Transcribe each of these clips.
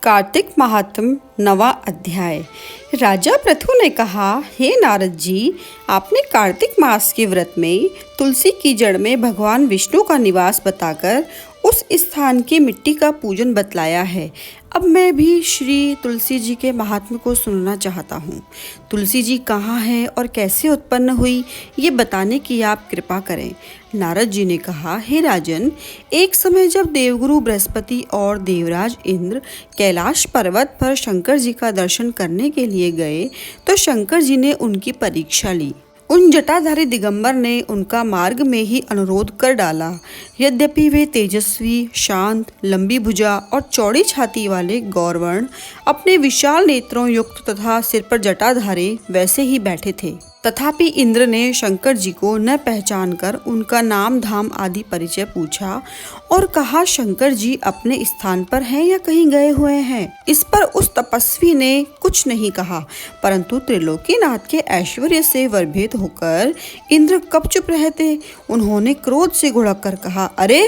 कार्तिक महात्म नवा अध्याय। राजा पृथु ने कहा, हे नारद जी, आपने कार्तिक मास के व्रत में तुलसी की जड़ में भगवान विष्णु का निवास बताकर उस स्थान की मिट्टी का पूजन बतलाया है। अब मैं भी श्री तुलसी जी के महात्म्य को सुनना चाहता हूँ। तुलसी जी कहाँ हैं और कैसे उत्पन्न हुई, ये बताने की आप कृपा करें। नारद जी ने कहा, हे राजन, एक समय जब देवगुरु बृहस्पति और देवराज इंद्र कैलाश पर्वत पर शंकर जी का दर्शन करने के लिए गए तो शंकर जी ने उनकी परीक्षा ली। उन जटाधारी दिगंबर ने उनका मार्ग में ही अनुरोध कर डाला। यद्यपि वे तेजस्वी, शांत, लंबी भुजा और चौड़ी छाती वाले गौरवर्ण अपने विशाल नेत्रों युक्त तथा सिर पर जटाधारी वैसे ही बैठे थे, तथापि इंद्र ने शंकर जी को न पहचान कर उनका नाम धाम आदि परिचय पूछा और कहा, शंकर जी अपने स्थान पर हैं या कहीं गए हुए हैं। इस पर उस तपस्वी ने कुछ नहीं कहा, परंतु त्रिलोकीनाथ के ऐश्वर्य से वर्भित होकर इंद्र कब चुप रहते। उन्होंने क्रोध से घुड़क कर कहा, अरे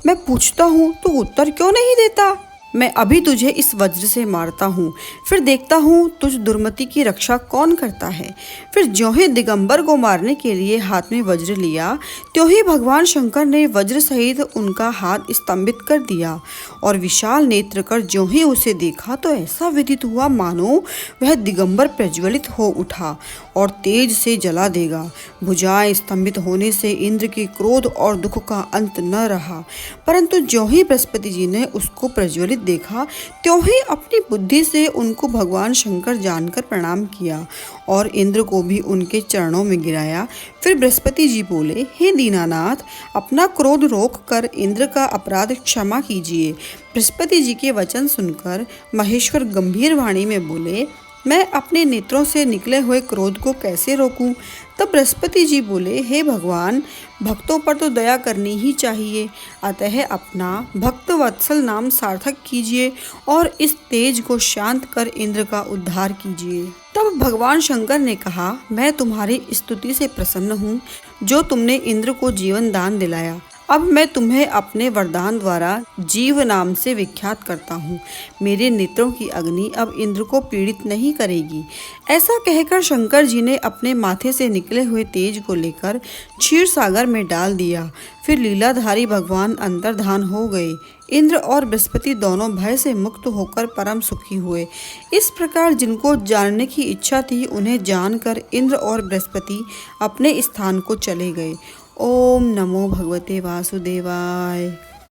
मैं पूछता हूँ तो उत्तर क्यों नहीं देता। मैं अभी तुझे इस वज्र से मारता हूँ, फिर देखता हूँ तुझ दुर्मति की रक्षा कौन करता है। फिर ज्यों ही दिगंबर को मारने के लिए हाथ में वज्र लिया, त्यों ही भगवान शंकर ने वज्र सहित उनका हाथ स्तंभित कर दिया और विशाल नेत्र कर ज्यों ही उसे देखा तो ऐसा विदित हुआ मानो वह दिगंबर प्रज्वलित हो उठा और तेज से जला देगा। भुजाएं स्तंभित होने से इंद्र के क्रोध और दुख का अंत न रहा, परंतु ज्यों ही बृहस्पति जी ने उसको प्रज्वलित देखा त्यों ही अपनी बुद्धि से उनको भगवान शंकर जानकर प्रणाम किया और इंद्र को भी उनके चरणों में गिराया। फिर बृहस्पति जी बोले, हे दीनानाथ, अपना क्रोध रोक कर इंद्र का अपराध क्षमा कीजिए। बृहस्पति जी के वचन सुनकर महेश्वर गंभीर वाणी में बोले, मैं अपने नेत्रों से निकले हुए क्रोध को कैसे रोकूं। तब बृहस्पति जी बोले, हे भगवान, भक्तों पर तो दया करनी ही चाहिए, अतः अपना भक्त वत्सल नाम सार्थक कीजिए और इस तेज को शांत कर इंद्र का उद्धार कीजिए। तब भगवान शंकर ने कहा, मैं तुम्हारी स्तुति से प्रसन्न हूँ जो तुमने इंद्र को जीवन दान दिलाया। अब मैं तुम्हें अपने वरदान द्वारा जीव नाम से विख्यात करता हूँ। मेरे नेत्रों की अग्नि अब इंद्र को पीड़ित नहीं करेगी। ऐसा कहकर शंकर जी ने अपने माथे से निकले हुए तेज को लेकर क्षीर सागर में डाल दिया। फिर लीलाधारी भगवान अंतर्धान हो गए। इंद्र और बृहस्पति दोनों भय से मुक्त होकर परम सुखी हुए। इस प्रकार जिनको जानने की इच्छा थी उन्हें जानकर इंद्र और बृहस्पति अपने स्थान को चले गए। ओम नमो भगवते वासुदेवाय।